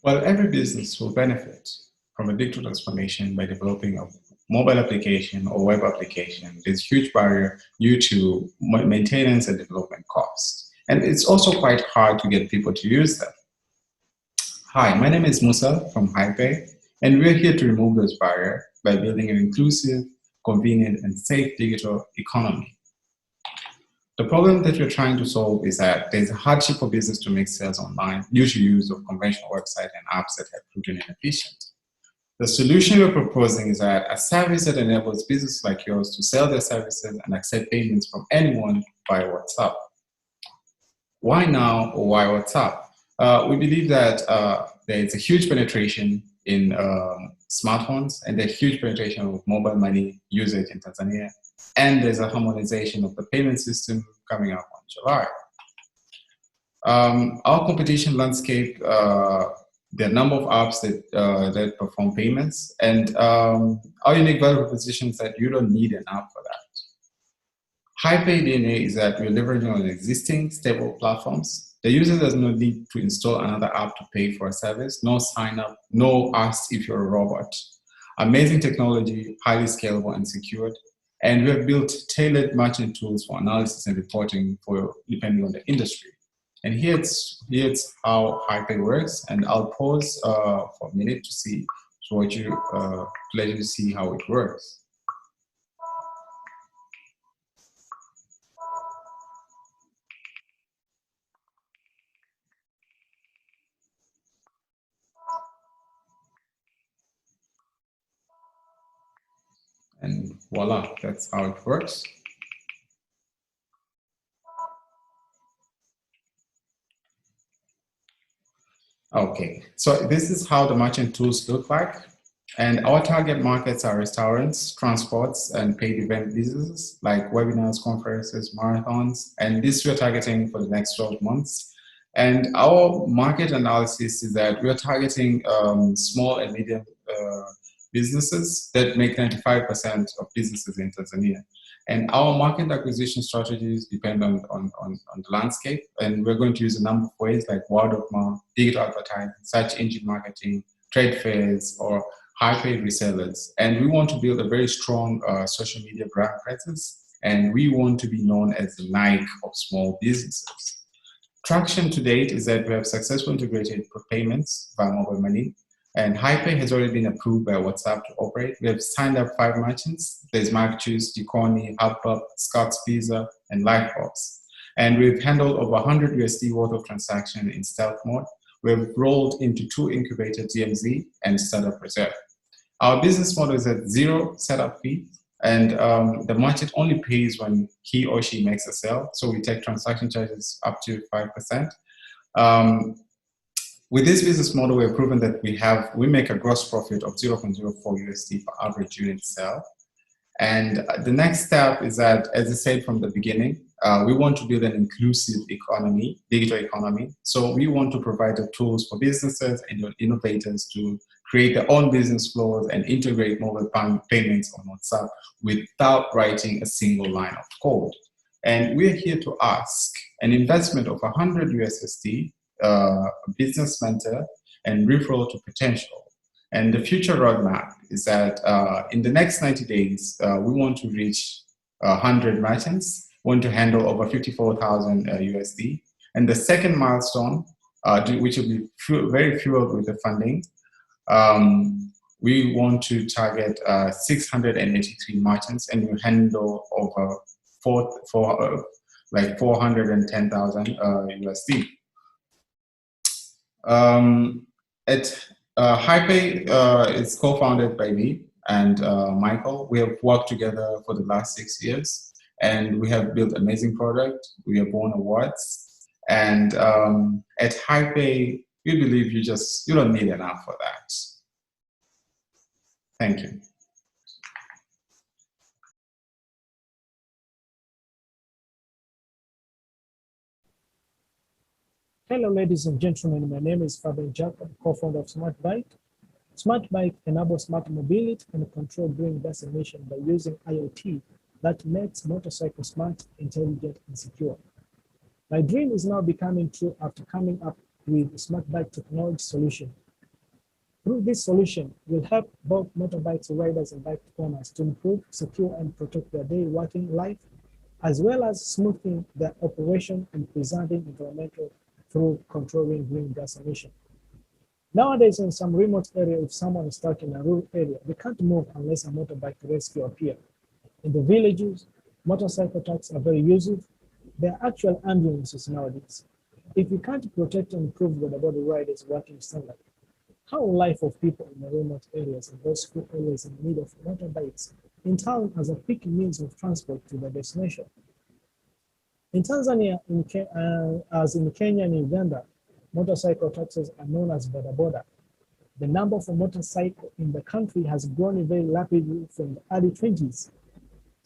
Well, every business will benefit from a digital transformation by developing a mobile application or web application. There's huge barrier due to maintenance and development costs. And it's also quite hard to get people to use them. Hi, my name is Musa from HiPay, and we're here to remove those barriers by building an inclusive, convenient, and safe digital economy. The problem that we're trying to solve is that there's a hardship for business to make sales online due to use of conventional websites and apps that have proven inefficient. The solution we're proposing is that a service that enables businesses like yours to sell their services and accept payments from anyone via WhatsApp. Why now or why WhatsApp? We believe that there is a huge penetration in smartphones and there's huge penetration of mobile money usage in Tanzania. And there's a harmonization of the payment system coming up on July. Our competition landscape, there are a number of apps that perform payments, and our unique value proposition is that you don't need an app for that. HiPay DNA is that we're leveraging on existing stable platforms. The user does not need to install another app to pay for a service, no sign up, no ask if you're a robot. Amazing technology, highly scalable and secured. And we have built tailored matching tools for analysis and reporting for depending on the industry. And here's how HiPay works. And I'll pause for a minute to see let you see how it works. And voila, that's how it works. Okay, so this is how the merchant tools look like. And our target markets are restaurants, transports, and paid event businesses like webinars, conferences, marathons. And this we're targeting for the next 12 months. And our market analysis is that we're targeting small and medium businesses that make 95% of businesses in Tanzania. And our market acquisition strategies depend on the landscape. And we're going to use a number of ways like word of mouth, digital advertising, search engine marketing, trade fairs, or high-paid resellers. And we want to build a very strong social media brand presence. And we want to be known as the Nike of small businesses. Traction to date is that we have successfully integrated payments via mobile money. And HiPay has already been approved by WhatsApp to operate. We have signed up 5 merchants. There's Mark Juice, Diconi, HubHub, Scott's Pizza, and Lifebox. And we've handled over 100 USD worth of transaction in stealth mode. We've rolled into 2 incubated DMZ and Startup Reserve. Our business model is at 0 setup fee, and the merchant only pays when he or she makes a sale. So we take transaction charges up to 5%. With this business model, we've proven that we make a gross profit of 0.04 USD per average unit sale. And the next step is that, as I said from the beginning, we want to build an inclusive economy, digital economy. So we want to provide the tools for businesses and innovators to create their own business flows and integrate mobile payments on WhatsApp without writing a single line of code. And we're here to ask an investment of 100 USD, business mentor, and referral to potential. And the future roadmap is that in the next 90 days, we want to reach 100 merchants, want to handle over 54,000 USD. And the second milestone, which will be very fueled with the funding, we want to target 683 merchants, and we handle over 410,000 USD. HiPay is co-founded by me and Michael. We have worked together for the last 6 years, and we have built amazing product. We have won awards, and at HiPay, we believe you don't need an app for that. Thank you. Hello, ladies and gentlemen. My name is Fabian Jacob, co-founder of Smart Bike. Smart Bike enables smart mobility and control during destination by using IoT that makes motorcycles smart, intelligent, and secure. My dream is now becoming true after coming up with a Smart Bike technology solution Through this solution, will help both motorbike riders and bike owners to improve, secure, and protect their daily working life, as well as smoothing their operation and preserving environmental through controlling green gas emission. Nowadays, in some remote area, if someone is stuck in a rural area, they can't move unless a motorbike rescue appears. In the villages, motorcycle trucks are very useful. They are actual ambulances nowadays. If we can't protect and improve the body riders' working standard, how will life of people in the remote areas and those who are always in need of motorbikes in town as a quick means of transport to their destination? In Tanzania, as in Kenya and Uganda, motorcycle taxis are known as boda. The number of motorcycles in the country has grown very rapidly from the early 20s.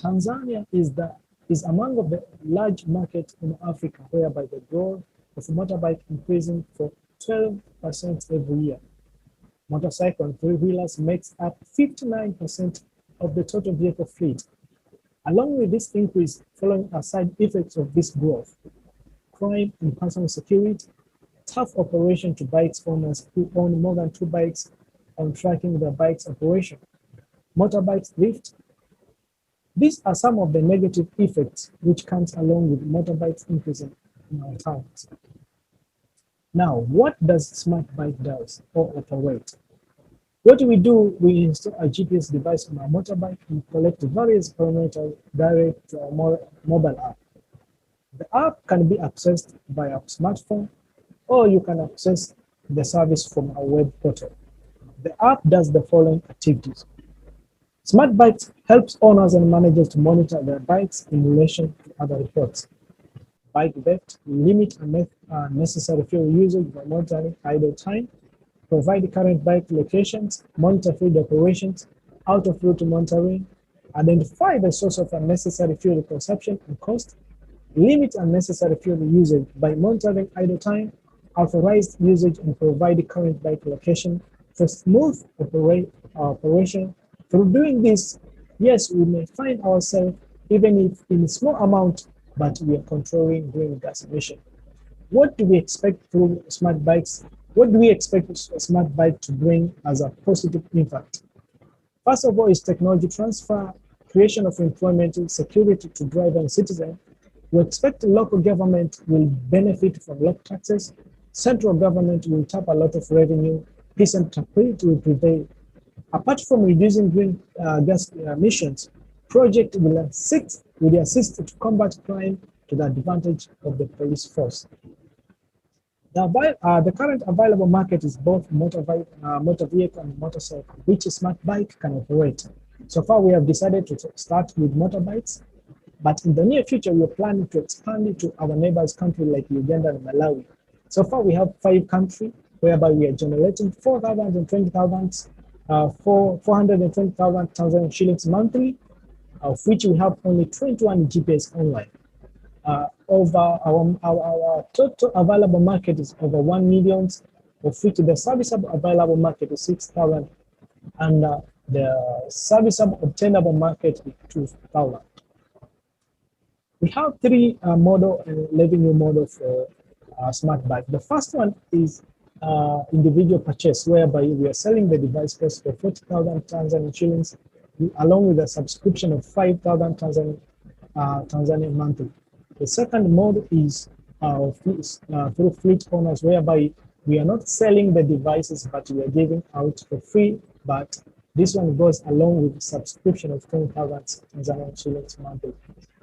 Tanzania is among of the large markets in Africa, whereby the growth of motorbike increasing for 12% every year. Motorcycle and three-wheelers makes up 59% of the total vehicle fleet. Along with this increase, following are side effects of this growth: crime and personal security, tough operation to bikes owners who own more than 2 bikes on tracking their bikes operation, motorbike theft. These are some of the negative effects which comes along with motorbikes increasing in our towns. Now, what does smart bike does or operate? What we do, we install a GPS device on our motorbike and collect various parameters direct to our mobile app. The app can be accessed by our smartphone, or you can access the service from our web portal. The app does the following activities. Smart Bikes helps owners and managers to monitor their bikes in relation to other reports. Bike theft, limit unnecessary fuel usage by monitoring idle time, provide current bike locations, monitor field operations, out-of-route monitoring, identify the source of unnecessary fuel consumption and cost, limit unnecessary fuel usage by monitoring idle time, authorized usage, and provide current bike location for smooth operation. Through doing this, yes, we may find ourselves, even if in a small amount, but we are controlling green gas emission. What do we expect through smart bikes? What do we expect a smart bike to bring as a positive impact? First of all, is technology transfer, creation of employment, security to driver and citizen. We expect the local government will benefit from local taxes. Central government will tap a lot of revenue. Peace and tranquility will prevail. Apart from reducing green gas emissions, project will assist to combat crime to the advantage of the police force. The current available market is both motor vehicle and motorcycle, which a smart bike can operate. So far, we have decided to start with motorbikes, but in the near future, we are planning to expand it to our neighbors' countries like Uganda and Malawi. So far, we have 5 countries whereby we are generating 420,000 Tanzanian shillings monthly, of which we have only 21 GPS online. Over our total available market is over 1 million, of which the serviceable available market is 6,000, and the serviceable obtainable market is 2,000. We have 3 model and revenue model for smart bike. The first one is individual purchase, whereby we are selling the device first for 40,000 Tanzanian shillings, along with a subscription of 5,000 Tanzanian monthly. The second mode is through fleet owners, whereby we are not selling the devices, but we are giving out for free. But this one goes along with the subscription of 10,000 Tanzanian shillings monthly.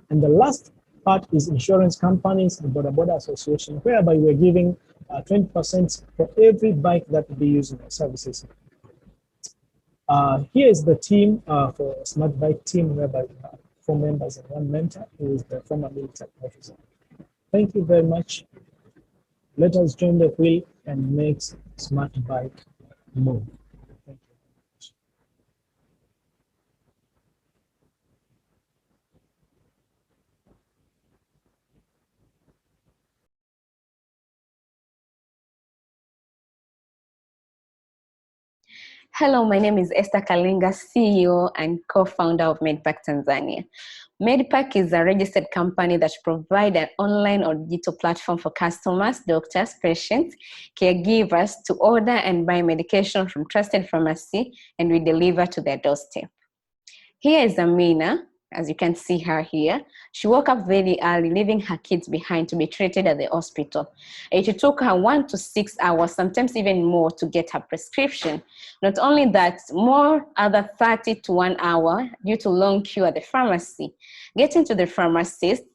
And the last part is insurance companies and border association, whereby we're giving 20% for every bike that will be using our services. Here is the team for Smart Bike team, whereby we have 4 members and 1 mentor, who is the former military officer. Thank you very much. Let us join the wheel and make Smart Bike move. Thank you. Hello, my name is Esther Kalinga, CEO and co-founder of Medpack Tanzania. Medpack is a registered company that provides an online or digital platform for customers, doctors, patients, caregivers to order and buy medication from trusted pharmacy, and we deliver to their doorstep. Here is Amina, as you can see her here. She woke up very early, leaving her kids behind to be treated at the hospital. It took her 1 to 6 hours, sometimes even more, to get her prescription. Not only that, more other 30 to 1 hour due to long queue at the pharmacy. Getting to the pharmacist,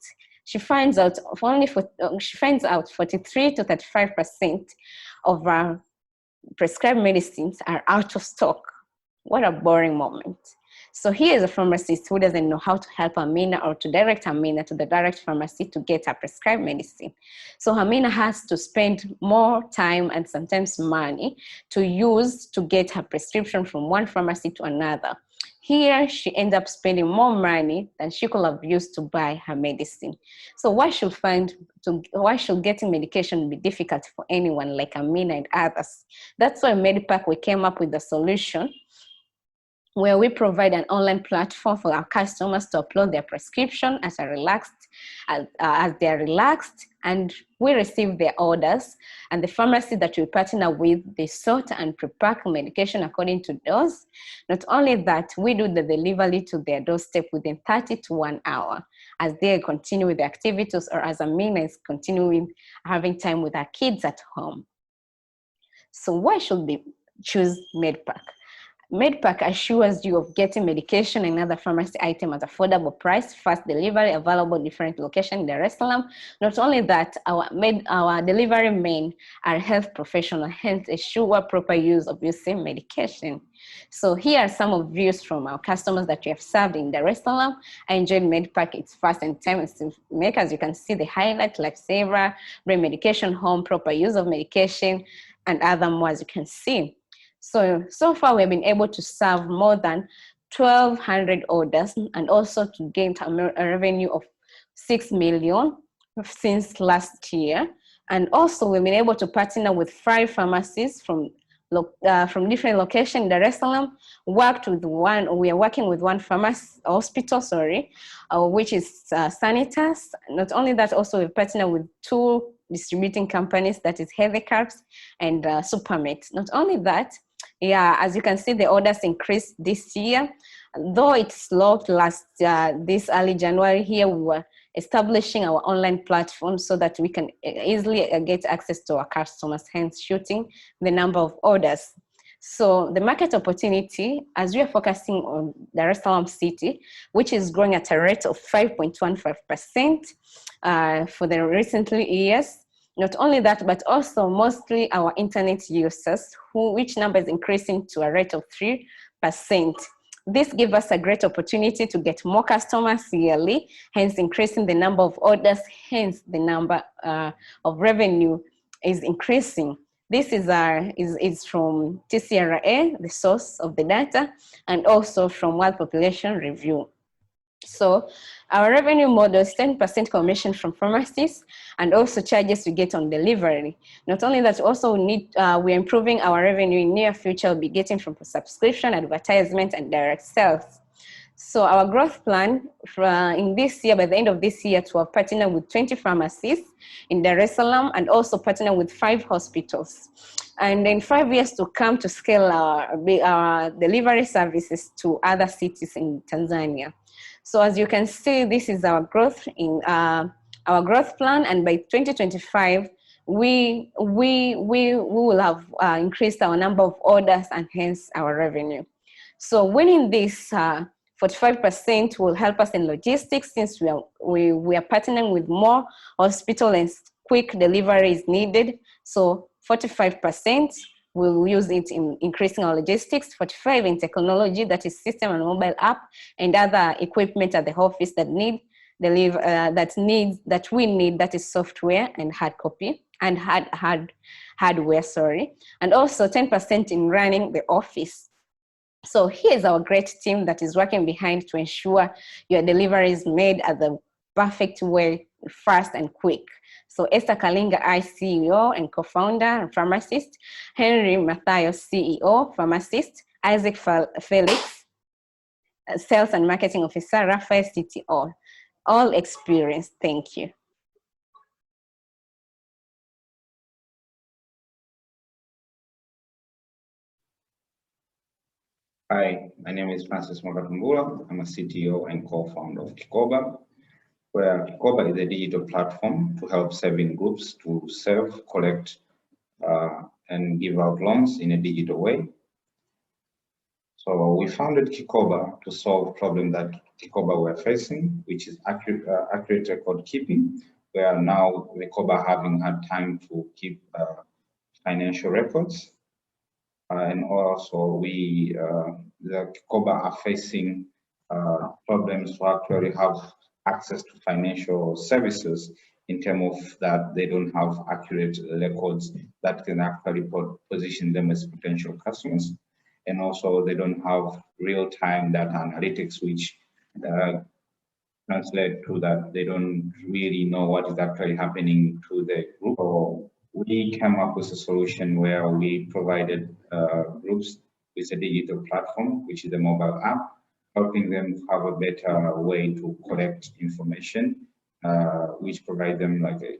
she finds out 43 to 35% of our prescribed medicines are out of stock. What a boring moment. So here is a pharmacist who doesn't know how to help Amina or to direct Amina to the direct pharmacy to get her prescribed medicine. So Amina has to spend more time and sometimes money to use to get her prescription from one pharmacy to another. Here, she ends up spending more money than she could have used to buy her medicine. So why should getting medication be difficult for anyone like Amina and others? That's why Medpack, we came up with a solution where we provide an online platform for our customers to upload their prescription as they're relaxed, and we receive their orders, and the pharmacy that we partner with, they sort and prepare medication according to dose. Not only that, we do the delivery to their doorstep within 30 to 1 hour as they continue with the activities, or as Amina is continuing having time with her kids at home. So why should we choose Medpack? Medpack assures you of getting medication and other pharmacy items at affordable price, fast delivery, available in different locations in Dar es Salaam. Not only that, our delivery men are health professionals, hence assure proper use of using medication. So here are some of views from our customers that we have served in Dar es Salaam. I enjoyed Medpack. It's fast and time to make. As you can see, the highlight, lifesaver, bring medication home, proper use of medication, and other more, as you can see. So far we've been able to serve more than 1,200 orders and also to gain a revenue of 6 million since last year. And also we've been able to partner with 5 pharmacies from different locations in Dar es Salaam. We are working with one hospital, which is Sanitas. Not only that, also we've partnered with 2 distributing companies, that is Heavy Carbs and Supermate. Not only that, as you can see, the orders increased this year. Though it slowed this early January, here we were establishing our online platform so that we can easily get access to our customers, hence shooting the number of orders. So the market opportunity, as we are focusing on Dar es Salaam city, which is growing at a rate of 5.15% for the recent years. Not only that, but also mostly our internet users, which number is increasing to a rate of 3%. This gives us a great opportunity to get more customers yearly, hence increasing the number of orders, hence the number of revenue is increasing. This is from TCRA, the source of the data, and also from World Population Review. So our revenue model is 10% commission from pharmacies and also charges we get on delivery. Not only that, also we're improving our revenue in near future. We'll be getting from subscription, advertisement, and direct sales. So our growth plan in this year, by the end of this year, to have partnered with 20 pharmacies in Dar es Salaam and also partner with 5 hospitals. And in 5 years to come, to scale our delivery services to other cities in Tanzania. So as you can see, this is our growth our growth plan, and by 2025, we will have increased our number of orders and hence our revenue. So winning this 45% will help us in logistics, since we are partnering with more hospitals and quick delivery is needed. So 45%. We'll use it in increasing our logistics, 45% in technology, that is system and mobile app, and other equipment at the office that we need, that is software and hardware, and also 10% in running the office. So here's our great team that is working behind to ensure your delivery is made at the perfect way, fast and quick. So Esther Kalinga, CEO and co-founder and pharmacist. Henry Mathayo, CEO, pharmacist. Isaac Felix, Sales and Marketing Officer, Raphael CTO. All experienced. Thank you. Hi, my name is Francis Mwakatumbula. I'm a CTO and co-founder of Kikoba, where Kikoba is a digital platform to help saving groups to serve, collect, and give out loans in a digital way. So we founded Kikoba to solve problem that Kikoba were facing, which is accurate record keeping, where now Kikoba having had time to keep financial records. And also the Kikoba are facing problems to actually have access to financial services in terms of that they don't have accurate records that can actually position them as potential customers. And also they don't have real-time data analytics, which translate to that they don't really know what is actually happening to the group. So we came up with a solution where we provided groups with a digital platform, which is a mobile app, helping them have a better way to collect information, which provide them like an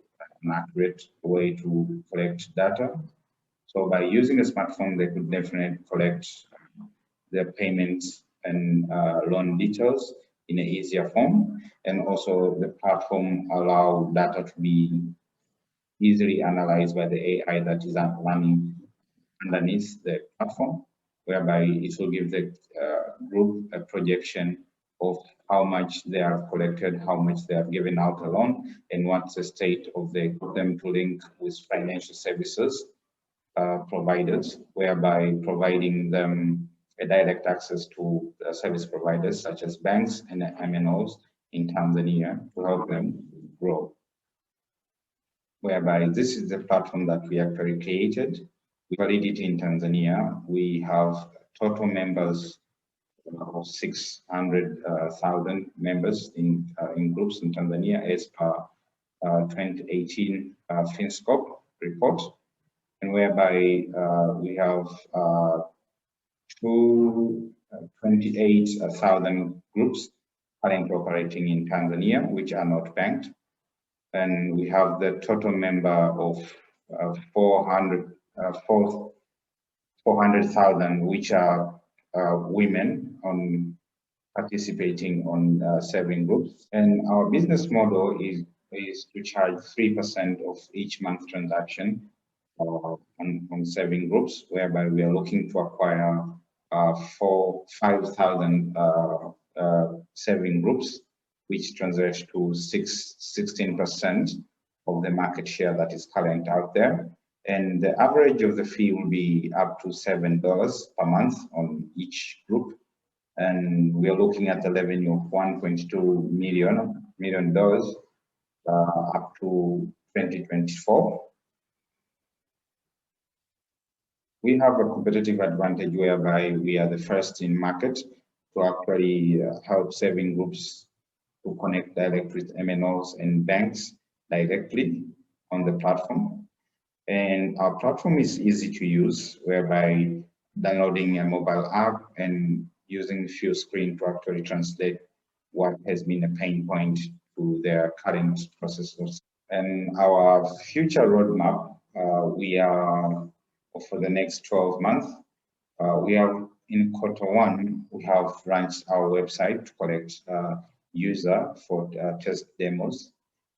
accurate way to collect data. So by using a smartphone, they could definitely collect their payments and loan details in an easier form. And also the platform allow data to be easily analyzed by the AI that is running underneath the platform, whereby it will give the group a projection of how much they have collected, how much they have given out a loan, and what's the state of them to link with financial services providers, whereby providing them a direct access to service providers such as banks and MNOs in Tanzania to help them grow. Whereby this is the platform that we actually created. We validity in Tanzania. We have total members of 600,000 members in groups in Tanzania as per 2018 FinScope report, and whereby we have 28,000 groups currently operating in Tanzania, which are not banked. And we have the total member of 400,000, which are women on participating on saving groups. And our business model is to charge 3% of each month transaction on saving groups, whereby we are looking to acquire 5,000 saving groups, which translates to 16% of the market share that is current out there. And the average of the fee will be up to $7 per month on each group. And we are looking at a revenue of $1.2 million up to 2024. We have a competitive advantage whereby we are the first in market to actually help saving groups to connect direct with MNOs and banks directly on the platform. And our platform is easy to use, whereby downloading a mobile app and using few screen to actually translate what has been a pain point to their current processes. And our future roadmap, we are for the next 12 months, we have in Q1, we have launched our website to collect user for test demos.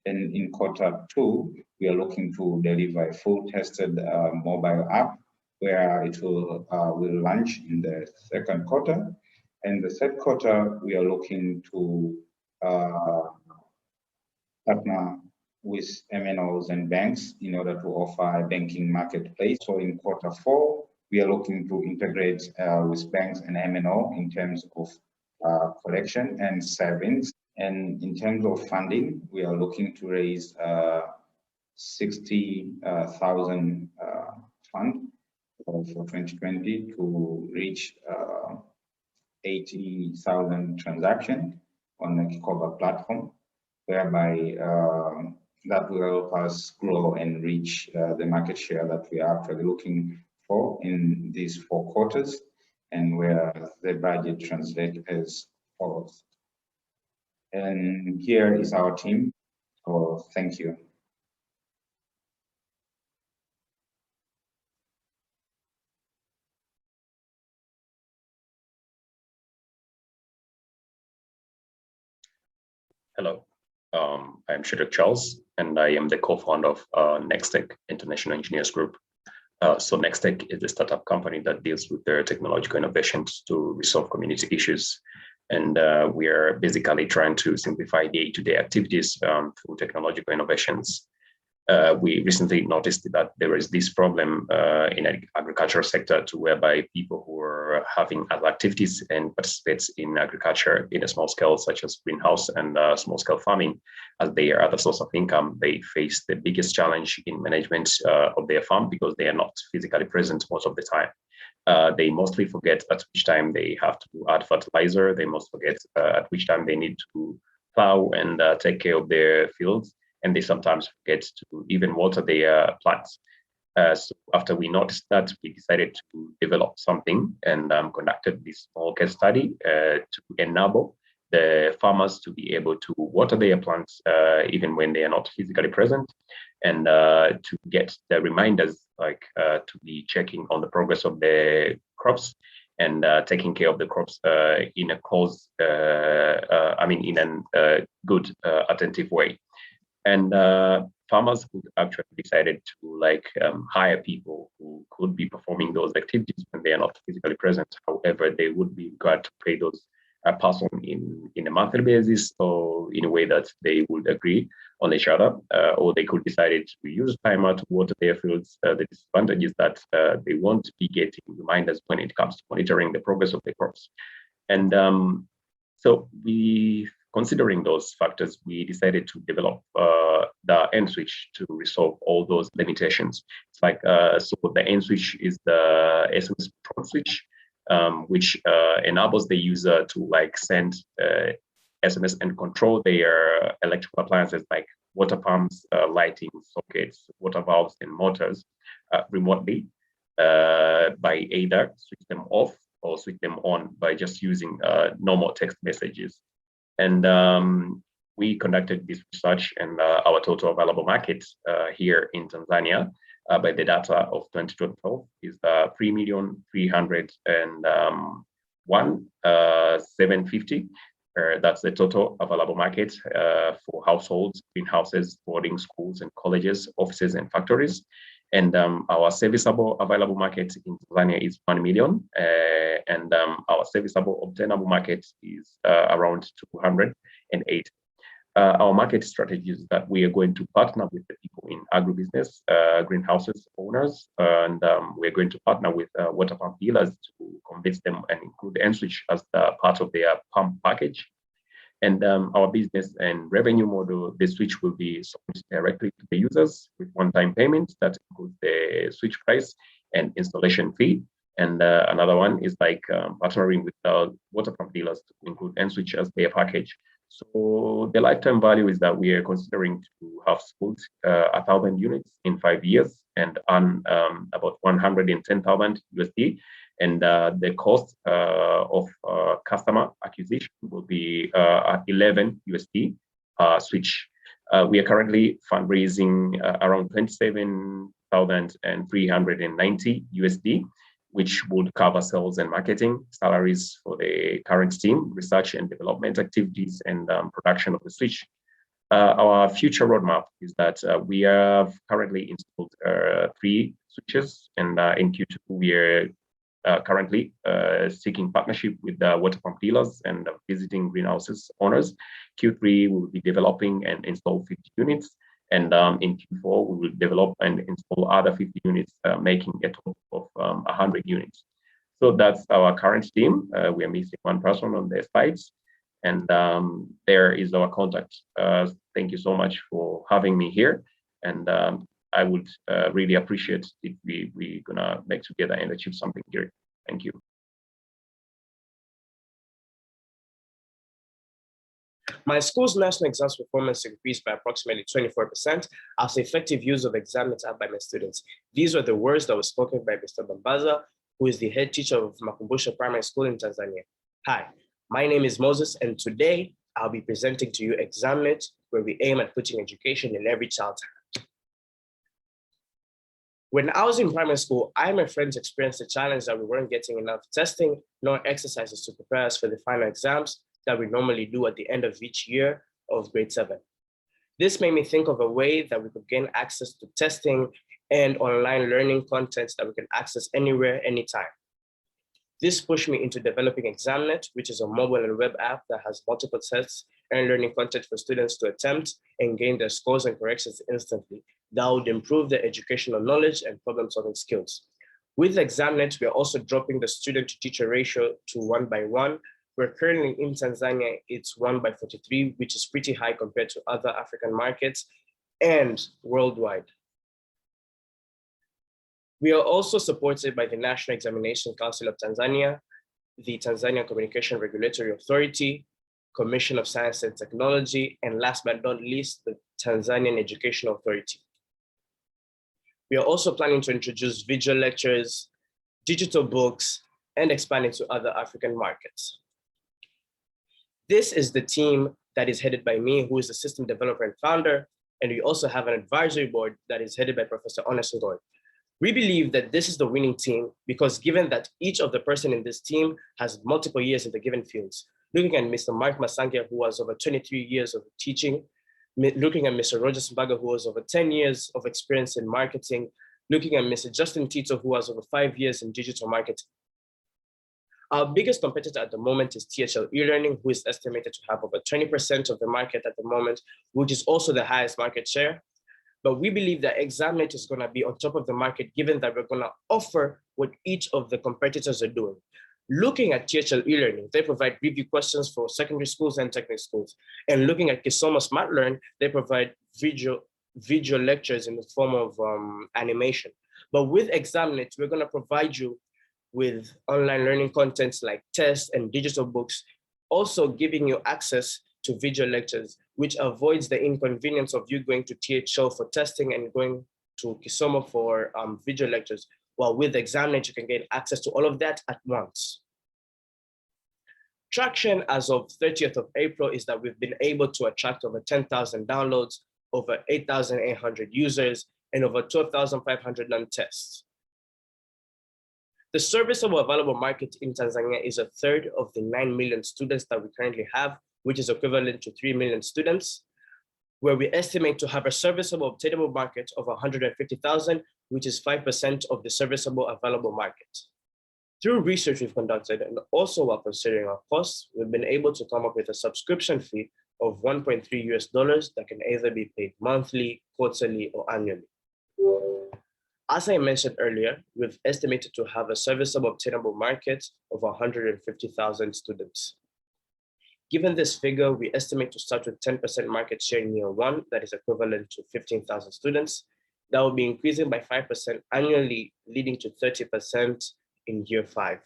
And in Q2, we are looking to deliver a full tested mobile app where it will launch in the second quarter. And the third quarter, we are looking to partner with MNOs and banks in order to offer a banking marketplace. So in Q4, we are looking to integrate with banks and MNO in terms of collection and savings. And in terms of funding, we are looking to raise 60,000 fund for 2020 to reach 80,000 transactions on the Kikoba platform, whereby that will help us grow and reach the market share that we are actually looking for in these 4 quarters, and where the budget translates as cohorts. And here is our team. So thank you. Hello, I'm Shadok Charles, and I am the co-founder of Nextech International Engineers Group. So Nextech is a startup company that deals with their technological innovations to resolve community issues. And we are basically trying to simplify day-to-day activities through technological innovations. We recently noticed that there is this problem in the agricultural sector to whereby people who are having other activities and participate in agriculture in a small scale, such as greenhouse and small scale farming, as their other source of income, they face the biggest challenge in management of their farm because they are not physically present most of the time. They mostly forget at which time they have to add fertilizer. They must forget at which time they need to plow and take care of their fields. And they sometimes forget to even water their plants. So after we noticed that, we decided to develop something and conducted this small case study to enable the farmers to be able to water their plants even when they are not physically present, and to get the reminders like to be checking on the progress of the crops and taking care of the crops in a close, in a good, attentive way. And farmers could actually decided to hire people who could be performing those activities when they are not physically present. However, they would be required to pay those person in a monthly basis or in a way that they would agree on each other, or they could decide to use timer to water their fields. The disadvantage is that they won't be getting reminders when it comes to monitoring the progress of the crops. And so considering those factors, we decided to develop the end switch to resolve all those limitations. It's like, so the end switch is the SMS prompt switch, which enables the user to send SMS and control their electrical appliances like water pumps, lighting, sockets, water valves, and motors remotely by either switch them off or switch them on by just using normal text messages. And we conducted this research, and our total available market here in Tanzania by the data of 2012 is 3,301,750. That's the total available market for households, greenhouses, boarding schools and colleges, offices and factories. And our serviceable available market in Tanzania is 1 million, and our serviceable obtainable market is around 208. Our market strategy is that we are going to partner with the people in agribusiness, greenhouses owners, and we're going to partner with water pump dealers to convince them and include N-Switch as the part of their pump package. And our business and revenue model, the switch will be sold directly to the users with one-time payments that includes the switch price and installation fee. And another one is partnering with water pump dealers to include N-Switch as their package. So the lifetime value is that we are considering to have sold 1,000 units in 5 years and earn about 110,000 USD. And the cost of customer acquisition will be at 11 USD switch. We are currently fundraising around 27,390 USD, which would cover sales and marketing, salaries for the current team, research and development activities, and production of the switch. Our future roadmap is that we have currently installed 3 switches, and in Q2 we are currently seeking partnership with the water pump dealers and visiting greenhouses owners. Q3 we will be developing and install 50 units, and in Q4 we will develop and install other 50 units, making a total of 100 units. So that's our current team. We are missing one person on the slides, and there is our contact. Thank you so much for having me here, and I would really appreciate if we're gonna make together and achieve something here. Thank you. My school's national exams performance increased by approximately 24% as effective use of exam app by my students. These were the words that were spoken by Mr. Bambaza, who is the head teacher of Makumbusho Primary School in Tanzania. Hi, My name is Moses, and today I'll be presenting to you ExamNet, where we aim at putting education in every child's hand. When I was in primary school, I and my friends experienced the challenge that we weren't getting enough testing nor exercises to prepare us for the final exams that we normally do at the end of each year of grade 7. This made me think of a way that we could gain access to testing and online learning content that we can access anywhere, anytime. This pushed me into developing ExamNet, which is a mobile and web app that has multiple tests and learning content for students to attempt and gain their scores and corrections instantly. That would improve their educational knowledge and problem-solving skills. With ExamNet, we are also dropping the student-to-teacher ratio to 1:1, where currently in Tanzania, it's 1:43, which is pretty high compared to other African markets and worldwide. We are also supported by the National Examination Council of Tanzania, the Tanzania Communication Regulatory Authority, Commission of Science and Technology, and last but not least, the Tanzanian Education Authority. We are also planning to introduce visual lectures, digital books, and expand into other African markets. This is the team that is headed by me, who is the system developer and founder, and we also have an advisory board that is headed by Professor Honest Ngoy. We believe that this is the winning team because given that each of the person in this team has multiple years in the given fields, looking at Mr. Mark Masangia, who has over 23 years of teaching, looking at Mr. Roger Smbaga, who has over 10 years of experience in marketing, looking at Mr. Justin Tito, who has over 5 years in digital marketing. Our biggest competitor at the moment is THL e-learning, who is estimated to have over 20% of the market at the moment, which is also the highest market share. But we believe that ExamNet is going to be on top of the market, given that we're going to offer what each of the competitors are doing. Looking at THL e-learning, they provide review questions for secondary schools and technical schools. And looking at Kisomo Smart Learn, they provide visual lectures in the form of animation. But with ExamNet, we're going to provide you with online learning contents like tests and digital books, also giving you access to visual lectures, which avoids the inconvenience of you going to THL for testing and going to Kisomo for visual lectures. While with ExamNet, you can get access to all of that at once. Traction as of 30th of April is that we've been able to attract over 10,000 downloads, over 8,800 users, and over 12,500 learned tests. The serviceable available market in Tanzania is a third of the 9 million students that we currently have, which is equivalent to 3 million students, where we estimate to have a serviceable obtainable market of 150,000, which is 5% of the serviceable available market. Through research we've conducted, and also while considering our costs, we've been able to come up with a subscription fee of $1.3 that can either be paid monthly, quarterly, or annually. As I mentioned earlier, we've estimated to have a serviceable obtainable market of 150,000 students. Given this figure, we estimate to start with 10% market share in year 1, that is equivalent to 15,000 students. That will be increasing by 5% annually, leading to 30% in year 5.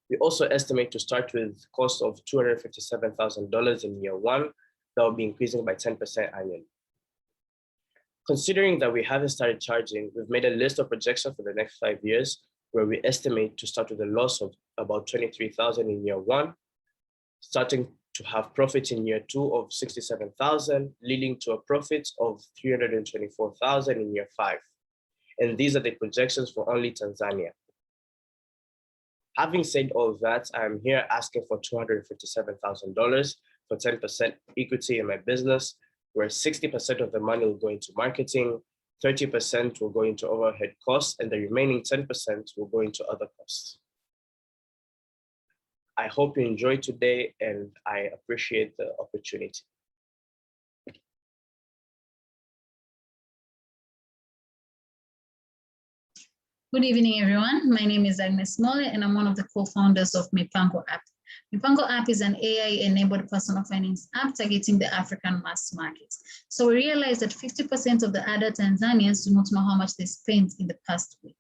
We also estimate to start with cost of $257,000 in year 1. That will be increasing by 10% annually. Considering that we haven't started charging, we've made a list of projections for the next 5 years, where we estimate to start with a loss of about 23,000 in year 1, starting to have profits in year 2 of 67,000, leading to a profit of 324,000 in year 5. And these are the projections for only Tanzania. Having said all of that, I'm here asking for $257,000 for 10% equity in my business, where 60% of the money will go into marketing, 30% will go into overhead costs, and the remaining 10% will go into other costs. I hope you enjoyed today, and I appreciate the opportunity. Good evening, everyone. My name is Agnes Mole, and I'm one of the co-founders of Mipango App. Mipango App is an AI-enabled personal finance app targeting the African mass market. So we realized that 50% of the adult Tanzanians do not know how much they spent in the past week,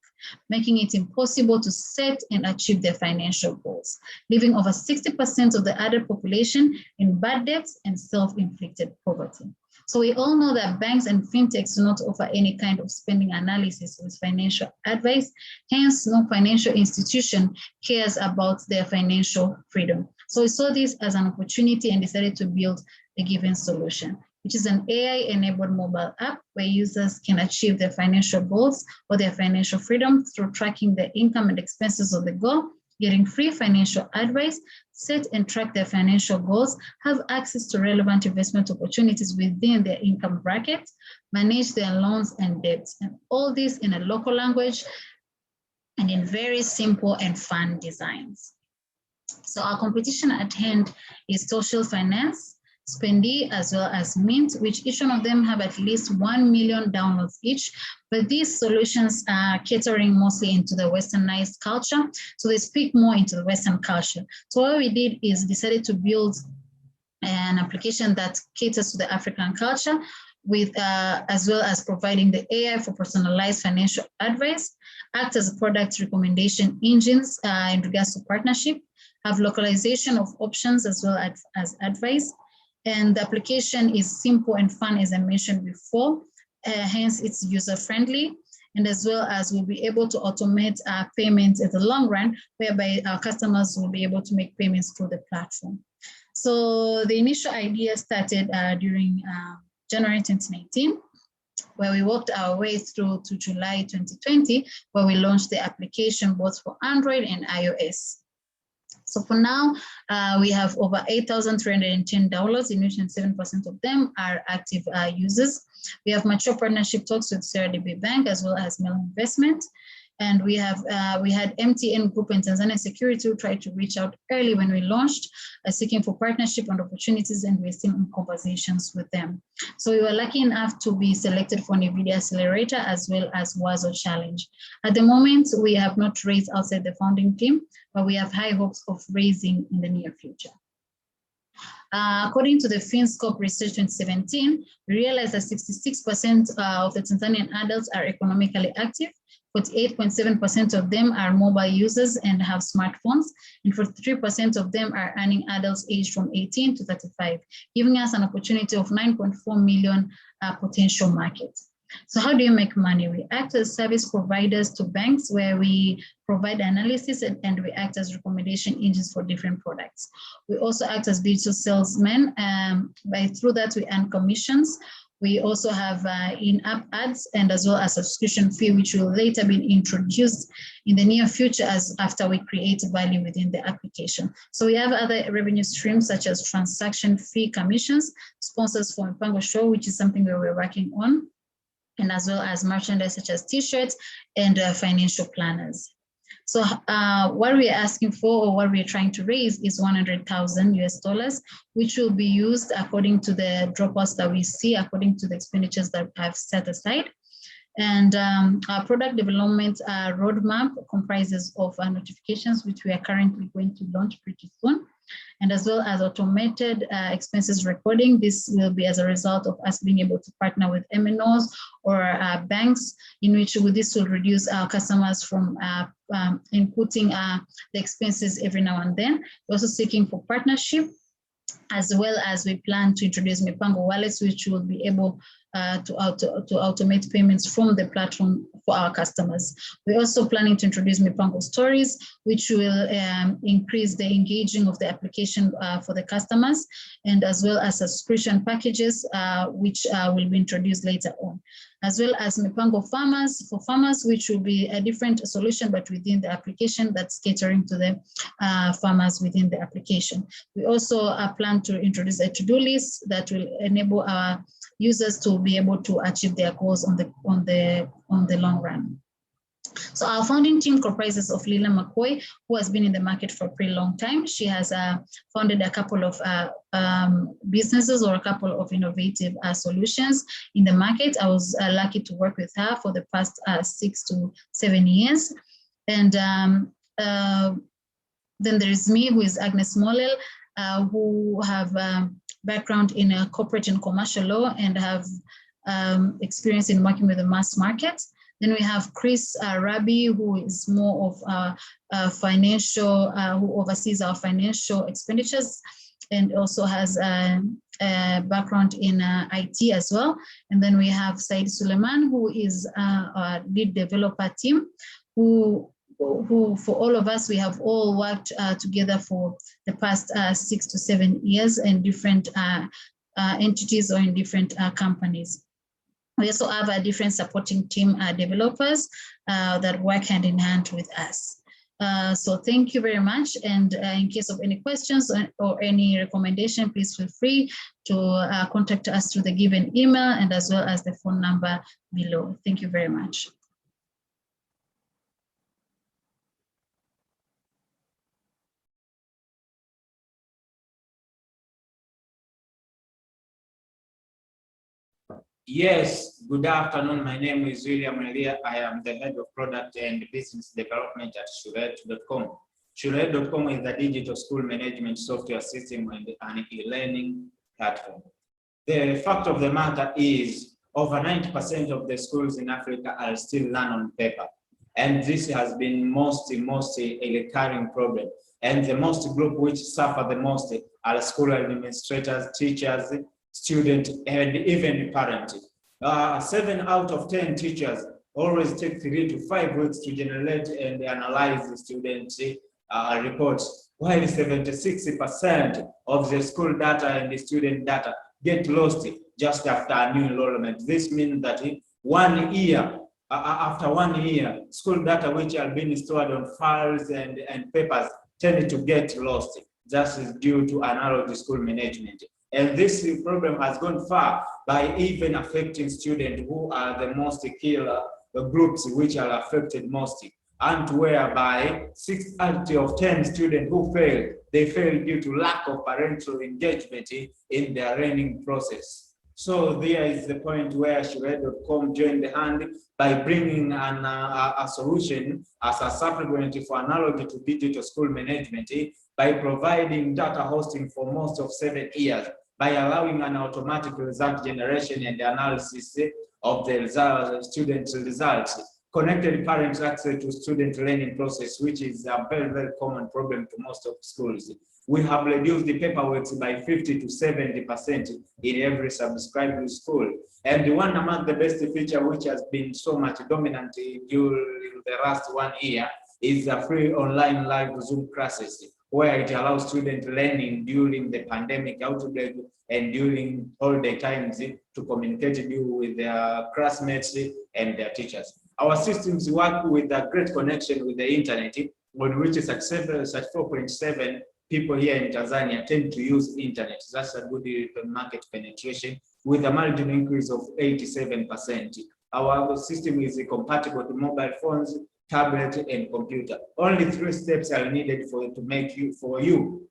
making it impossible to set and achieve their financial goals, leaving over 60% of the adult population in bad debts and self-inflicted poverty. So we all know that banks and fintechs do not offer any kind of spending analysis with financial advice. Hence, no financial institution cares about their financial freedom. So we saw this as an opportunity and decided to build a given solution, which is an AI-enabled mobile app where users can achieve their financial goals or their financial freedom through tracking the income and expenses of the goal, getting free financial advice, set and track their financial goals, have access to relevant investment opportunities within their income bracket, manage their loans and debts, and all this in a local language and in very simple and fun designs. So our competition at hand is Social Finance, Spendee, as well as Mint, which each one of them have at least 1 million downloads each. But these solutions are catering mostly into the Westernized culture. So they speak more into the Western culture. So what we did is decided to build an application that caters to the African culture, with as well as providing the AI for personalized financial advice, act as product recommendation engines in regards to partnership, have localization of options as well as advice. And the application is simple and fun, as I mentioned before, hence it's user-friendly, and as well as we'll be able to automate payments in the long run, whereby our customers will be able to make payments through the platform. So the initial idea started during January 2019, where we worked our way through to July 2020, where we launched the application both for Android and iOS. So for now, we have over 8,310 downloads, in which 7% of them are active users. We have mature partnership talks with CRDB Bank as well as Mel Investment. And we had MTN Group and Tanzania Security who tried to reach out early when we launched, seeking for partnership and opportunities, and we're still in conversations with them. So we were lucky enough to be selected for NVIDIA Accelerator as well as Wazo Challenge. At the moment, we have not raised outside the founding team, but we have high hopes of raising in the near future. According to the FinScope Research 2017, we realized that 66% of the Tanzanian adults are economically active, 48.7% of them are mobile users and have smartphones, and 43% of them are earning adults aged from 18 to 35, giving us an opportunity of 9.4 million potential markets. So how do you make money? We act as service providers to banks, where we provide analysis and we act as recommendation engines for different products. We also act as digital salesmen. Through that, we earn commissions. We also have in-app ads and as well as subscription fee, which will later be introduced in the near future after we create value within the application. So we have other revenue streams such as transaction fee commissions, sponsors for Mipango Show, which is something that we're working on, and as well as merchandise such as t-shirts and financial planners. So what we're asking for, or what we're trying to raise, is $100,000, which will be used according to the dropouts that we see, according to the expenditures that I've set aside. And our product development roadmap comprises of notifications, which we are currently going to launch pretty soon, and as well as automated expenses recording. This will be as a result of us being able to partner with MNOs or banks, in which this will reduce our customers from inputting the expenses every now and then. We're also seeking for partnership, as well as we plan to introduce Mipango wallets, which will be able to automate payments from the platform for our customers. We're also planning to introduce Mipango stories, which will increase the engaging of the application for the customers, and as well as subscription packages, which will be introduced later on. As well as Mipango Farmers for farmers, which will be a different solution, but within the application that's catering to the farmers within the application. We also plan to introduce a to-do list that will enable our users to be able to achieve their goals on the long run. So our founding team comprises of Lila McCoy, who has been in the market for a pretty long time. She has founded a couple of businesses or a couple of innovative solutions in the market. I was lucky to work with her for the past 6 to 7 years. And then there is me, who is Agnes Molel, who have background in corporate and commercial law and have experience in working with the mass market. Then we have Chris Rabi, who is more of financial, who oversees our financial expenditures, and also has background in IT as well. And then we have Said Suleiman, who is our lead developer team, who for all of us, we have all worked together for the past 6 to 7 years in different entities or in different companies. We also have a different supporting team developers that work hand in hand with us. So thank you very much. And in case of any questions or any recommendation, please feel free to contact us through the given email and as well as the phone number below. Thank you very much. Yes, good afternoon. My name is William Elia. I am the head of product and business development at Shuled.com. Shuled.com is the digital school management software system and an e-learning platform. The fact of the matter is over 90% of the schools in Africa are still learn on paper. And this has been mostly a recurring problem. And the most group which suffer the most are school administrators, teachers, student, and even parent. 7 out of 10 teachers always take 3 to 5 weeks to generate and analyze the student reports, while 76% of the school data and the student data get lost just after a new enrollment. This means that after 1 year, school data which are being stored on files and papers tend to get lost. That is due to analog school management. And this problem has gone far by even affecting students who are the most killer groups which are affected most. And whereby 6 out of 10 students who fail, they fail due to lack of parental engagement in their learning process. So there is the point where Shuled.com joined the hand by bringing a solution as a supplement for analog to digital school management by providing data hosting for most of 7 years, by allowing an automatic result generation and analysis of the student results, connected parent access to student learning process, which is a very, very common problem to most of schools. We have reduced the paperwork by 50 to 70% in every subscribed school. And the one among the best feature which has been so much dominant during the last 1 year is the free online live Zoom classes, where it allows student learning during the pandemic outbreak and during holiday times to communicate with their classmates and their teachers. Our systems work with a great connection with the internet, on which 4.7 people here in Tanzania tend to use internet. That's a good market penetration with a margin increase of 87%. Our system is compatible to mobile phones, tablet, and computer. Only 3 steps are needed for you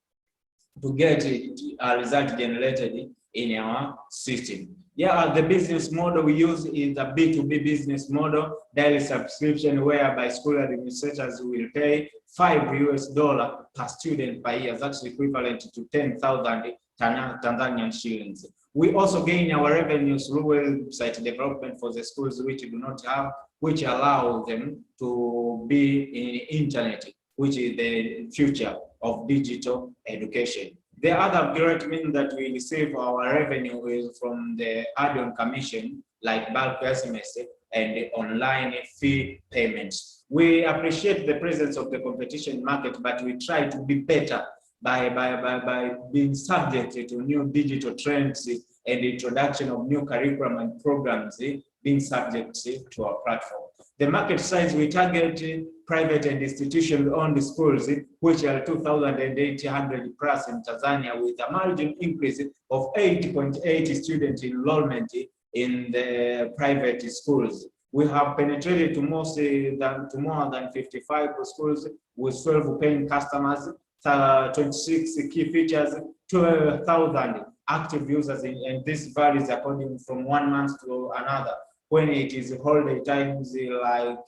to get a result generated in our system. Yeah, the business model we use is a B2B business model, daily subscription, whereby school administrators will pay $5 per student per year. That's equivalent to 10,000 Tanzanian shillings. We also gain our revenues through website development for the schools which do not have, which allow them to be in internet, which is the future of digital education. The other great means that we receive our revenue is from the add-on commission, like bulk SMS and the online fee payments. We appreciate the presence of the competition market, but we try to be better by being subject to new digital trends and the introduction of new curriculum and programs being subject to our platform. The market size we target private and institution-owned schools, which are 2,800 plus in Tanzania, with a margin increase of 80.8 student enrollment in the private schools. We have penetrated to more than 55 schools with 12 paying customers, 26 key features, 12,000 active users, and this varies according from 1 month to another. When it is holiday times like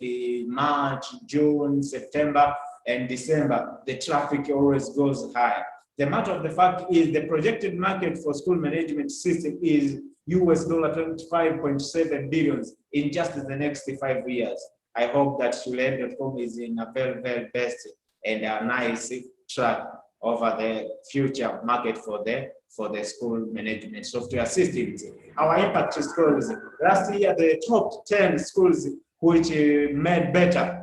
March, June, September, and December, the traffic always goes high. The matter of the fact is the projected market for school management system is US $25.7 billion in just the next 5 years. I hope that Shuled.com is in a very, very best and a nice track over the future market for the school management software systems. Our impact schools, last year the top 10 schools which made better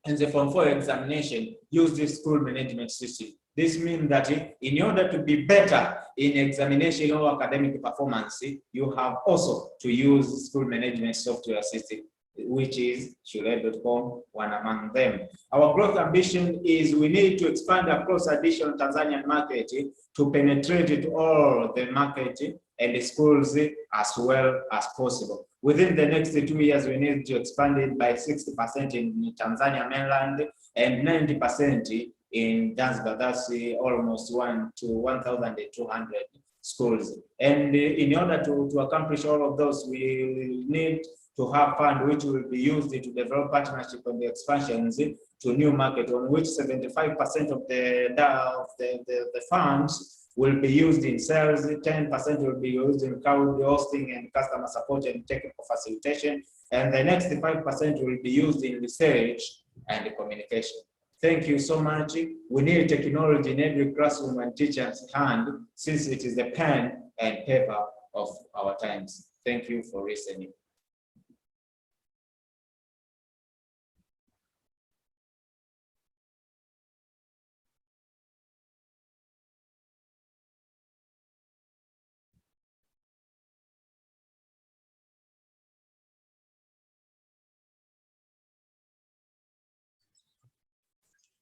in the Form 4 examination used this school management system. This means that in order to be better in examination or academic performance, you have also to use school management software system, which is Shule.com, one among them. Our growth ambition is we need to expand across additional Tanzanian market to penetrate all the market and the schools as well as possible. Within the next 2 years, we need to expand it by 60% in Tanzania mainland and 90% in Zanzibar. That's almost 1 to 1,200 schools. And in order to accomplish all of those, we need to have fund which will be used to develop partnership and the expansions to new market, on which 75% of the funds will be used in sales, 10% will be used in cloud hosting and customer support and technical facilitation, and the next 5% will be used in research and communication. Thank you so much. We need technology in every classroom and teacher's hand, since it is the pen and paper of our times. Thank you for listening.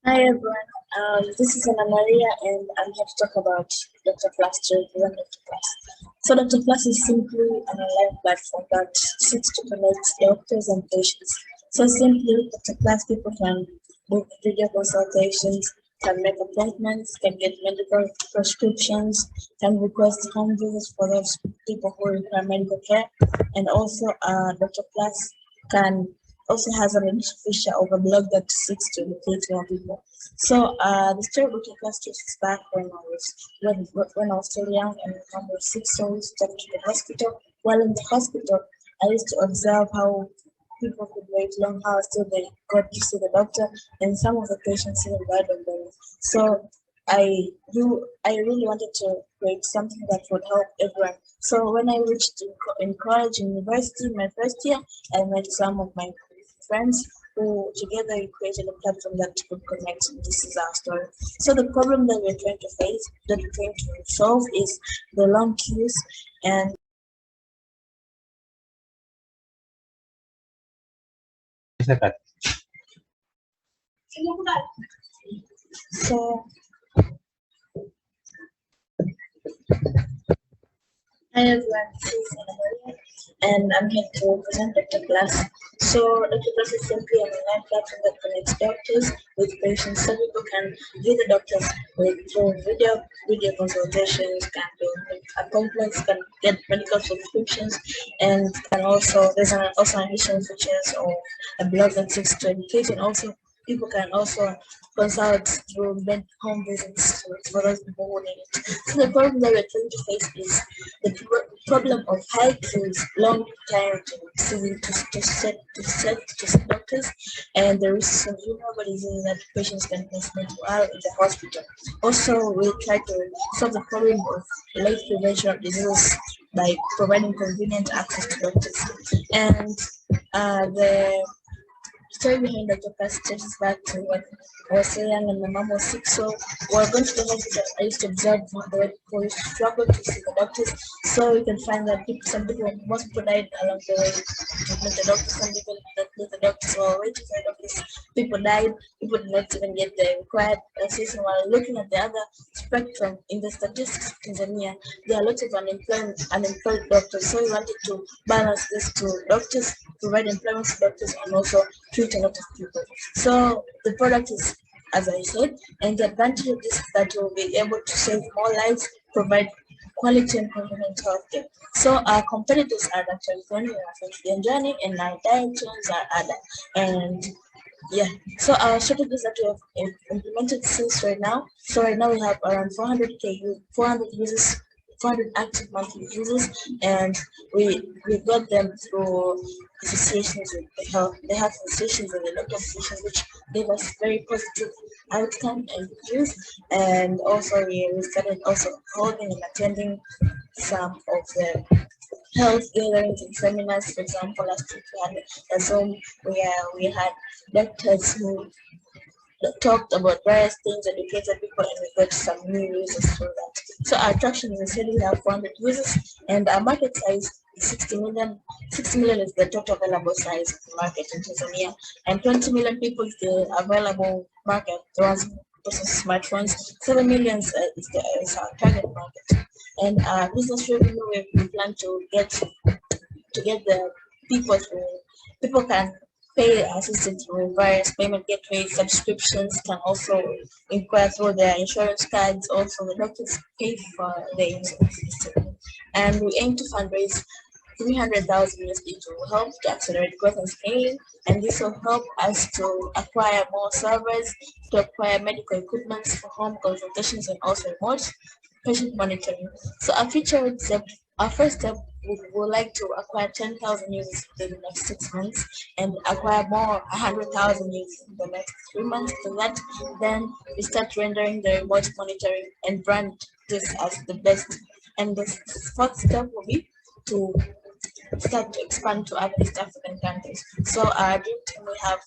Hi everyone, this is Ana Maria and I'm here to talk about Dr. Plus to represent Dr. Plus. So Dr. Plus is simply an online platform that seeks to connect doctors and patients. So simply, Dr. Plus people can book video consultations, can make appointments, can get medical prescriptions, can request home visits for those people who require medical care, and also Dr. Plus can also has an initial feature of a blog that seeks to educate more people. So the story of Dr. Plus traces back when I was still young and I was 6 years old, to the hospital. While in the hospital, I used to observe how people could wait long hours till they got to see the doctor, and some of the patients even died on them. So I really wanted to create something that would help everyone. So when I reached in college, university, my first year, I met some of my friends who together created a platform that could connect. This is our story. So the problem that we're trying to face, that we're trying to solve, is the long queues and so hi everyone, this is Ana Maria, and I'm here to represent Dr. Plus. So Dr. Plus is simply an online platform that connects doctors with patients, so people can view the doctors through video consultations, can do appointments, can get medical subscriptions, and can also there's also additional features of a blog that seeks to educate, and also people can also consult through home visits for those people who need it. So the problem that we're trying to face is the problem of high queues, long time to see doctors, and the risks of vulnerable diseases that patients can face while in the hospital. Also, we try to solve the problem of late prevention of diseases by providing convenient access to doctors. And the story behind Dr. Plus traces back to when I was so young and my mom was sick. So we're going to the hospital. I used to observe the way people used to struggle to see the doctors. So you can find that most people died along the way to meet the doctors. Some people did not meet the doctors while waiting for the doctors. People died. People did not even get the required assistance. While looking at the other spectrum in the statistics of Tanzania, there are lots of unemployed doctors. So we wanted to balance this to doctors, provide employment to doctors, and also treat a lot of people. So the product is, as I said, and the advantage of this is that we'll be able to save more lives, provide quality and convenient healthcare. So our competitors are actually Tanzania, and our directions are other. And yeah, so our strategies that we have implemented since right now. So right now we have around 400 users 400 active monthly users, and we got them through associations with the health associations and the local associations, which gave us very positive outcome and views. And also we started also holding and attending some of the health gatherings and seminars. For example, last week we had a Zoom where we had doctors who talked about various things, educated people, and we got some new users through that. So our attraction is essentially we have 400 users, and our market size is 60 million. 60 million is the total available size of the market in Tanzania, and 20 million people is the available market, the ones who possess smartphones. 7 million is our target market. And our business revenue, we plan to get the people can pay assistance through various payment gateways, subscriptions, can also inquire through their insurance cards, also the doctors pay for the insurance system. And we aim to fundraise 300,000 USD to help to accelerate growth and scaling, and this will help us to acquire more servers, to acquire medical equipment for home consultations and also remote patient monitoring. So our first step, we would like to acquire 10,000 users within the next 6 months and acquire more 100,000 users in the next 3 months. To that, then we start rendering the remote monitoring and brand this as the best. And the fourth step will be to start to expand to other East African countries. So our dream team, we have,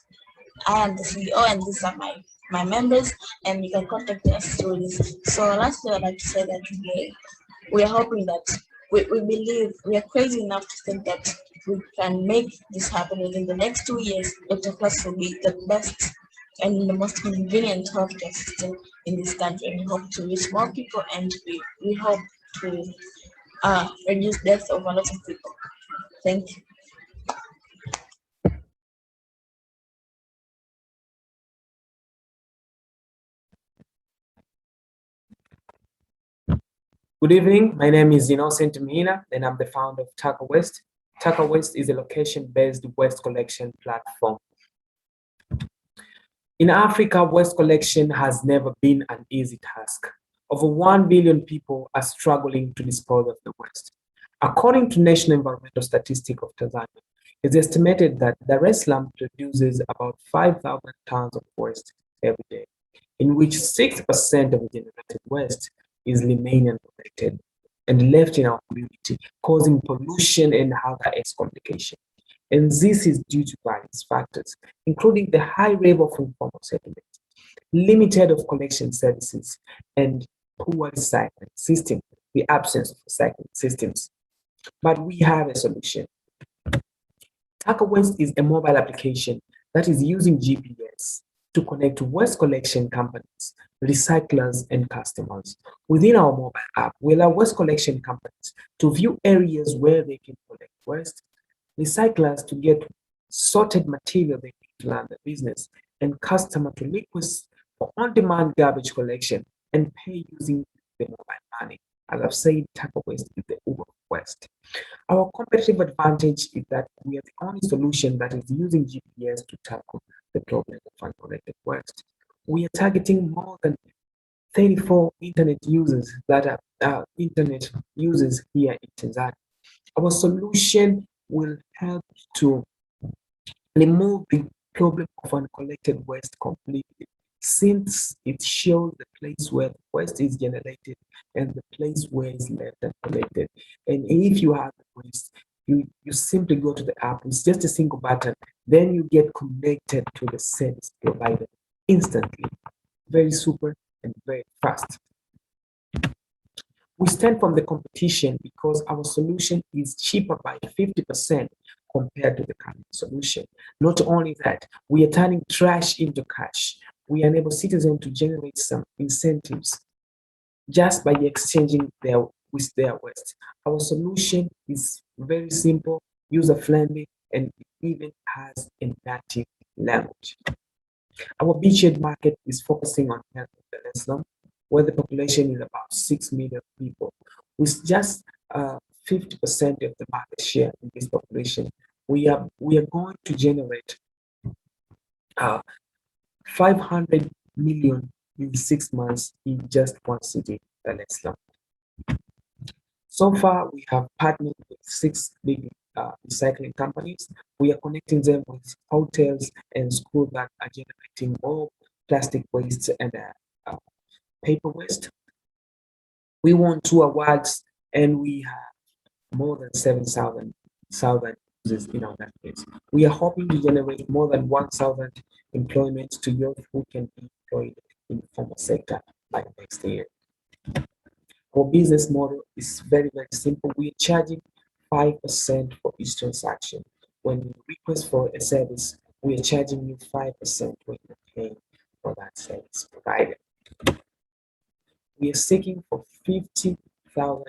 I am the CEO and these are my members, and you can contact us through this. So lastly, I'd like to say that we are hoping that we believe, we are crazy enough to think that we can make this happen within the next 2 years. Dr. Plus will be the best and the most convenient healthcare system in this country. And we hope to reach more people, and we hope to reduce deaths of a lot of people. Thank you. Good evening, my name is Innocent Mina, and I'm the founder of Takawaste. Takawaste is a location-based waste collection platform. In Africa, waste collection has never been an easy task. Over 1 billion people are struggling to dispose of the waste. According to National Environmental Statistics of Tanzania, it's estimated that Dar es Salaam produces about 5,000 tons of waste every day, in which 6% of the generated waste is remaining unprotected and left in our community, causing pollution and other excommunication. And this is due to various factors, including the high rate of informal settlement, limited of collection services, and poor recycling system, the absence of recycling systems. But we have a solution. Takawaste is a mobile application that is using GPS to connect waste collection companies, recyclers, and customers. Within our mobile app, we allow waste collection companies to view areas where they can collect waste, recyclers to get sorted material they need to run their business, and customer to request for on-demand garbage collection and pay using the mobile money. As I've said, Takawaste is the Uber of waste. Our competitive advantage is that we are the only solution that is using GPS to tackle the problem of uncollected waste. We are targeting more than 34 internet users that are internet users here in Tanzania. Our solution will help to remove the problem of uncollected waste completely, since it shows the place where the waste is generated and the place where it's left uncollected. And if you have the waste, you simply go to the app. It's just a single button. Then you get connected to the service provider instantly. Very super and very fast. We stand from the competition because our solution is cheaper by 50% compared to the current solution. Not only that, we are turning trash into cash. We enable citizens to generate some incentives just by exchanging their waste. Our solution is very simple, user-friendly, and it even has a native language. Our beachhead market is focusing on health in Dar es Salaam, where the population is about 6 million people. With just 50% of the market share in this population, we are going to generate 500 million in 6 months in just one city, Dar es Salaam. So far, we have partnered with 6 big recycling companies. We are connecting them with hotels and schools that are generating more plastic waste and paper waste. We won 2 awards, and we have more than 7,000 users in our database. We are hoping to generate more than 1,000 employment to youth who can be employed in the formal sector by next year. Our business model is very, very simple. We are charging 5% for each transaction. When you request for a service, we are charging you 5% when you're paying for that service provided. We are seeking for 50,000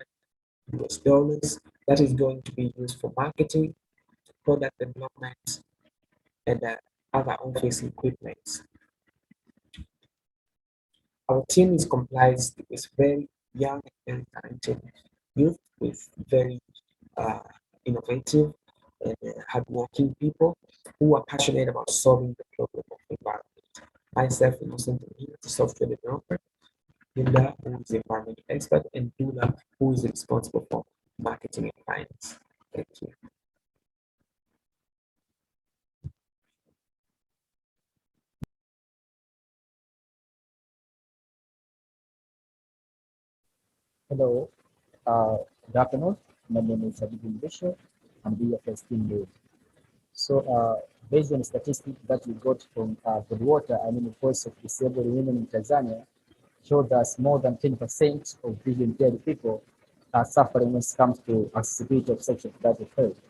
US dollars that is going to be used for marketing, product development, and other office equipment. Our team is comprised with very young and talented youth with very innovative and hardworking people who are passionate about solving the problem of environment. Myself, Innocent, the software developer, Linda, who is the environmental expert, and Dula, who is responsible for marketing and finance. Thank you. Hello, good afternoon. My name is Reseau. I'm the EFS team lead. So, based on statistics that we got from Goodwater, the Voice of Disabled Women in Tanzania, showed that more than 10% of vision impaired people are suffering when it comes to accessibility of sexual reproductive health.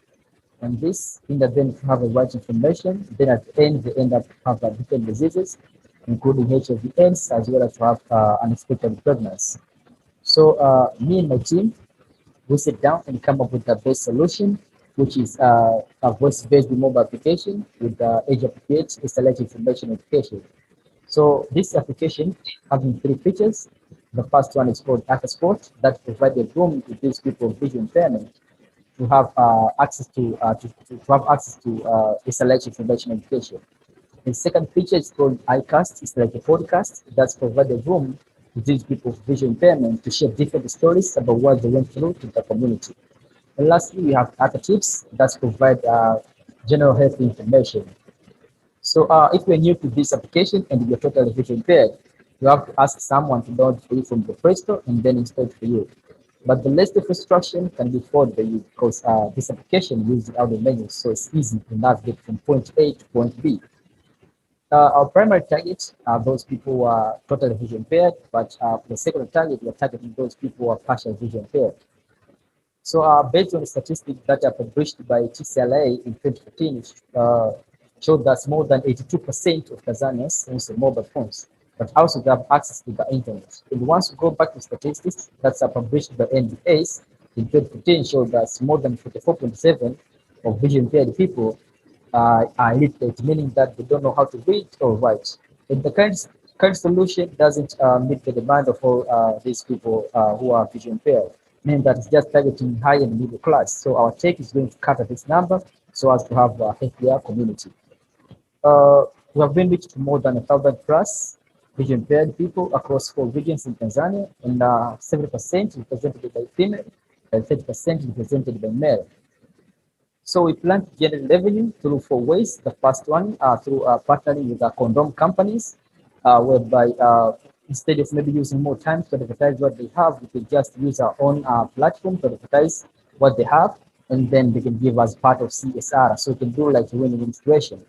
And this in the then have the right information, then at the end they end up having different diseases, including HIV/AIDS, as well as to have unexpected pregnancy. So me and my team, we sit down and come up with the best solution, which is a voice-based mobile application with the age-appropriate select information application. So this application having 3 features. The first one is called Sport that provides a room to these people with vision impairment to have access to a select information application. The second feature is called iCast. It's like a podcast that's provided a room to these people with visual impairment to share different stories about what they went through to the community. And lastly, we have other tips that provide general health information. So if you're new to this application and you're totally visually impaired, you have to ask someone to download for you from the Play Store and then install it for you. But the list of instruction can be followed by you because this application uses the audio menu, so it's easy to navigate from point A to point B. Our primary target are those people who are totally vision impaired, but for the secondary target, we're targeting those people who are partial vision impaired. So based on the statistics that are published by TCLA in 2015, showed that more than 82% of Tanzanians use mobile phones, but also they have access to the internet. And once we go back to statistics that are published by NBAs in 2015, showed that more than 44.7% of vision impaired people are illiterate, meaning that they don't know how to read or write. And the current solution doesn't meet the demand of all these people who are vision impaired, meaning that it's just targeting high and middle class. So our tech is going to cut this number so as to have a healthier community. We have been reached to more than 1,000 plus vision impaired people across 4 regions in Tanzania, and 70% represented by female and 30% represented by male. So we plan to generate revenue through 4 ways. The first one through partnering with condom companies, whereby instead of maybe using more time to advertise what they have, we can just use our own platform to advertise what they have, and then they can give us part of CSR. So we can do like a win-win situation.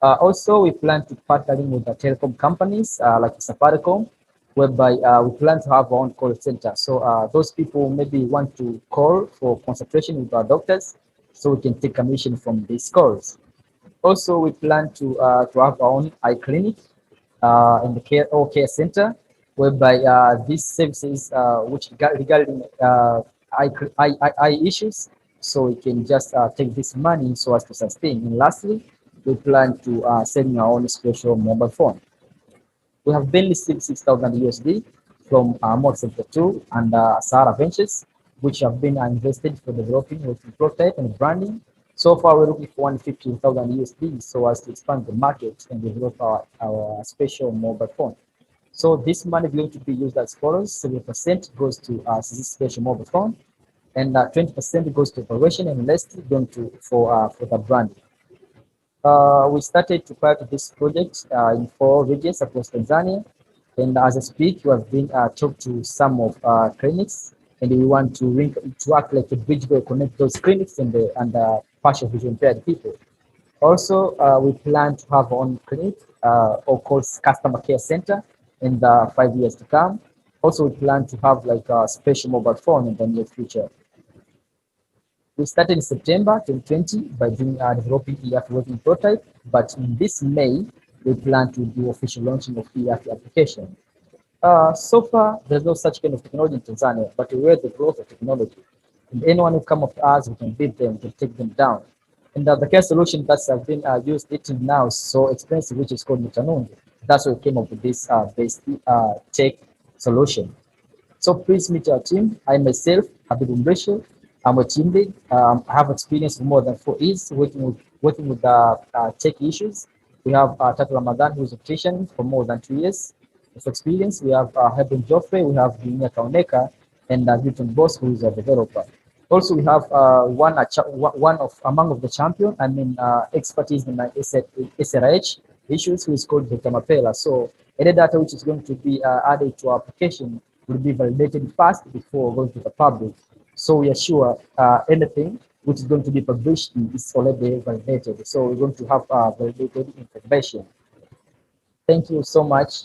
Also, we plan to partnering with the telecom companies like Safaricom, whereby we plan to have our own call center. So those people maybe want to call for consultation with our doctors, so we can take commission from these calls. Also, we plan to have our own eye clinic in the care center, whereby these services which regarding eye issues, so we can just take this money so as to sustain. And lastly, we plan to send our own special mobile phone. We have been received 6,000 USD from Mod Sector 2 and Sahara Ventures, which have been invested for developing with prototype and branding. So far, we're looking for 150,000 USD so as to expand the market and develop our special mobile phone. So this money is going to be used as follows: 70% goes to this special mobile phone, and 20% goes to operation, and rest going to for the brand. We started to pilot this project in 4 regions across Tanzania. And as I speak, we have been talked to some of clinics, and we want to act like a bridge to connect those clinics and partial vision impaired people. Also, we plan to have our own clinic or called customer care center in the 5 years to come. Also, we plan to have like a special mobile phone in the near future. We started in September 2020 by doing developing ERP working prototype, but in this May, we plan to do official launching of ERP application. So far, there's no such kind of technology in Tanzania, but we're the growth of technology. And anyone who come up to us, we can beat them, we can take them down. And the care solution that's been used till now is so expensive, which is called Mipango. That's why we came up with this basic tech solution. So please meet our team. I myself, Habib Mbresho, I'm a team lead. I have experience for more than 4 years working with tech issues. We have Tatu Ramadan, who is a nutrition for more than 2 years of experience. We have Heben Joffrey, we have Dunia Kauneka, and Newton Boss, who is a developer. Also, we have one among the champion, expertise in SRH issues, who is called Dr. Mapela. So any data which is going to be added to our application will be validated fast before going to the public. So we are sure anything which is going to be published is already validated. So we're going to have validated information. Thank you so much.